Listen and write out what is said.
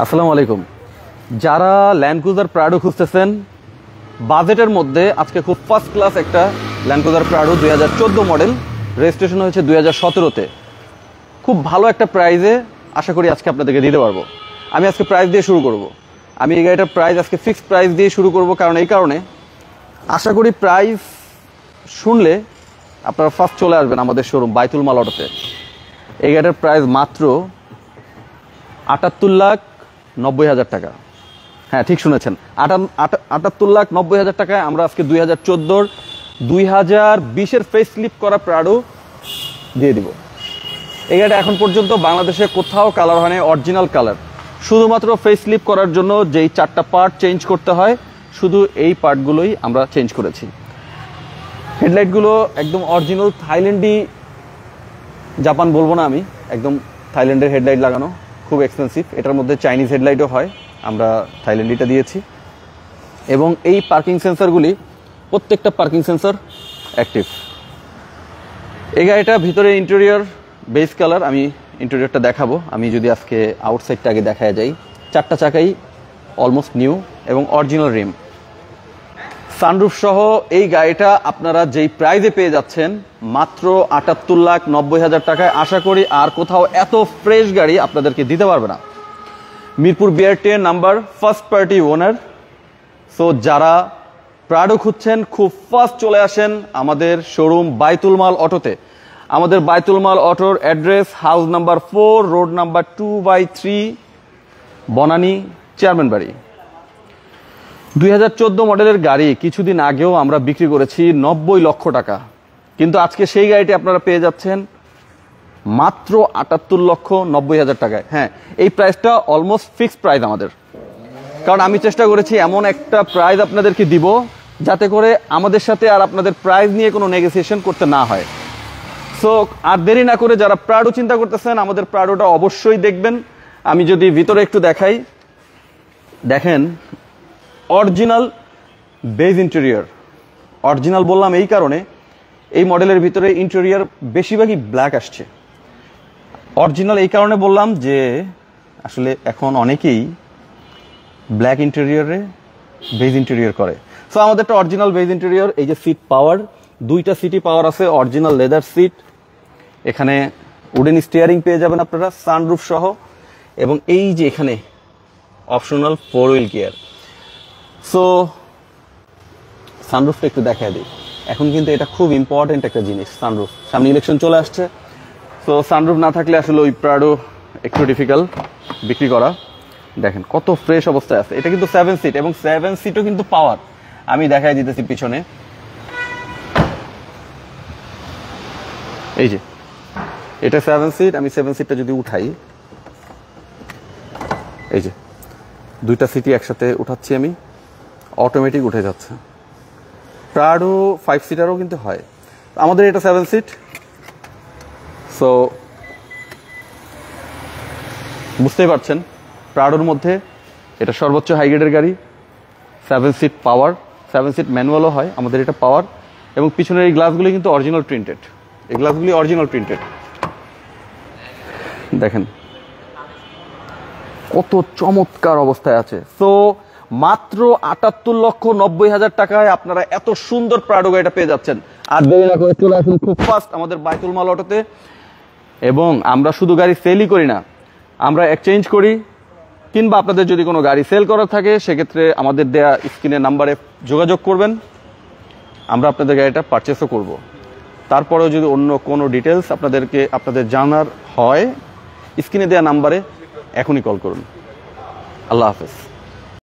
আসসালামু আলাইকুম। যারা ল্যান্ড ক্রুজার প্রাডো খুঁজতেছেন বাজেটের মধ্যে, আজকে খুব ফার্স্ট ক্লাস একটা land cruiser Prado 2014 model, registration হয়েছে 2017-তে। খুব ভালো একটা প্রাইজে আশা করি আজকে আপনাদেরকে দিতে পারবো। আমি আজকে প্রাইস দিয়ে শুরু করব। আমি এই গাড়িটার প্রাইস আজকে ফিক্সড প্রাইস দিয়ে শুরু করব, কারণ এই কারণে আশা করি প্রাইস শুনলে আপনারা ফার্স্ট চলে আসবেন আমাদের শোরুম বাইতুল মাল অটোতে। এই গাড়িটার প্রাইস মাত্র ৭৮,৯০,০০০ টাকা। হ্যাঁ, ঠিক শুনেছেন, ৭৮,৯০,০০০ টাকায় আমরা আজকে 2014-র 2020-এর ফেস স্লিপ করা প্রাডো দিয়ে দিব। এই গাড়িটা এখন পর্যন্ত বাংলাদেশে কোথাও কালার হয় না, অরিজিনাল কালার। শুধুমাত্র ফেস স্লিপ করার জন্য যেই 4টা পার্ট চেঞ্জ করতে হয়, শুধু এই পার্টগুলোই আমরা চেঞ্জ করেছি। হেডলাইটগুলো একদম অরিজিনাল থাইল্যান্ডি, জাপান বলবো না আমি, একদম থাইল্যান্ডের হেডলাইট লাগানো, খুব এক্সপেন্সিভ। এটার মধ্যে চাইনিজ হেডলাইটও হয়, আমরা থাইল্যান্ডিটা দিয়েছি। এবং এই পার্কিং সেন্সরগুলি প্রত্যেকটা পার্কিং সেন্সর অ্যাক্টিভ। এই গাড়িটা ভিতরে ইন্টেরিয়র বেস কালার, আমি ইন্টেরিয়রটা দেখাবো। আমি যদি আজকে আউটসাইডটা আগে দেখা যায়, 4টা চাকাই অলমোস্ট নিউ এবং অরিজিনাল রিম, সানরুফ সহ এই গাড়িটা আপনারা যেই প্রাইজে পেয়ে যাচ্ছেন মাত্র ৭৮,৯০,০০০ টাকায়, আশা করি আর কোথাও এত ফ্রেশ গাড়ি আপনাদেরকে দিতে পারবে না। Mirpur BR10 number, first party ওনার। সো যারা প্রাডো খুঁজছেন খুব ফার্স্ট চলে আসেন আমাদের শোরুম বাইতুল মাল অটোতে। আমাদের বাইতুল মাল অটোর address house number 4, road number 2/3, Banani, chairman বাড়ি। 2014 মডেলের গাড়ি কিছুদিন আগেও আমরা বিক্রি করেছি 90 লক্ষ টাকা, কিন্তু আজকে সেই গাড়িটি আপনারা পেয়ে যাচ্ছেন মাত্র ৭৮,৯০,০০০ টাকায়। হ্যাঁ, এই প্রাইসটা অলমোস্ট ফিক্সড প্রাইস আমাদের, কারণ আমি চেষ্টা করেছি এমন একটা প্রাইস আপনাদেরকে দিব যাতে করে আমাদের সাথে আর আপনাদের প্রাইস নিয়ে কোনো নেগোসিয়েশন করতে না হয়। সো আর দেরি না করে যারা প্রাডো চিন্তা করতেছেন, আমাদের প্রাডোটা অবশ্যই দেখবেন। আমি যদি ভিতরে একটু দেখাই, দেখেন অরিজিনাল বেজ ইন্টেরিয়র। অরিজিনাল বললাম এই কারণে, এই মডেলের ভিতরে ইন্টেরিয়র বেশিরভাগই ব্ল্যাক আসছে। অরিজিনাল এই কারণে বললাম যে আসলে এখন অনেকেই ব্ল্যাক ইন্টেরিয়রে বেজ ইন্টেরিয়র করে। সো আমাদেরটা অরিজিনাল বেজ ইন্টেরিয়র। এই যে সিট পাওয়ার, 2টা সিটি পাওয়ার আছে, অরিজিনাল লেদার সিট। এখানে উডেন স্টিয়ারিং পেয়ে যাবেন আপনারা সানরুফ সহ, এবং এই যে এখানে অপশনাল 4 হুইল গিয়ার। সো সানরুফটা একটু দেখা দিই। এখন কিন্তু এটা খুব ইম্পর্টেন্ট একটা জিনিস, সানরুফ। সামনে ইলেকশন চলে আসছে, সো সানরুফ না থাকলে আসলে ওই প্রাডো একটু ডিফিকাল্ট বিক্রি করা। দেখেন কত ফ্রেশ অবস্থায় আছে। এটা কিন্তু 7 সিট, এবং 7 সিটও কিন্তু পাওয়ার। আমি দেখাই দিতেছি পিছনে, এই যে এটা 7 সিট। আমি 7 সিটটা যদি উঠাই, এই যে 2টা সিটই একসাথে উঠাচ্ছি আমি, অটোমেটিক উঠে যাচ্ছে। প্রাডো 5 সিটারও কিন্তু হয়, আমাদের এটা 7 সিট। সো বুঝতেই পারছেন প্রাডোর মধ্যে এটা সর্বোচ্চ হাই গ্রেডের গাড়ি। 7 সিট পাওয়ার, 7 সিট ম্যানুয়ালও হয়, আমাদের এটা পাওয়ার। এবং পিছনের এই গ্লাসগুলি কিন্তু অরিজিনাল প্রিন্টেড, এই গ্লাসগুলি অরিজিনাল প্রিন্টেড। দেখেন কত চমৎকার অবস্থায় আছে। সো মাত্র ৭৮,৯০,০০০ টাকায় আপনারা এত সুন্দর প্রাডো গাড়িটা পেয়ে যাচ্ছেন। আর দেরি না করে চলে আসুন খুব ফাস্ট আমাদের বাইতুল মাল অটোতে। এবং আমরা শুধু গাড়ি সেলই করি না, আমরা এক্সচেঞ্জ করি, কিংবা আপনাদের যদি কোনো গাড়ি সেল করার থাকে সেক্ষেত্রে আমাদের দেয়া স্ক্রিনের নাম্বারে যোগাযোগ করবেন, আমরা আপনাদের গাড়িটা পারচেসও করব। তারপরেও যদি অন্য কোনো ডিটেলস আপনাদের জানার হয়, স্ক্রিনে দেওয়া নাম্বারে এখনই কল করুন। আল্লাহ হাফেজ।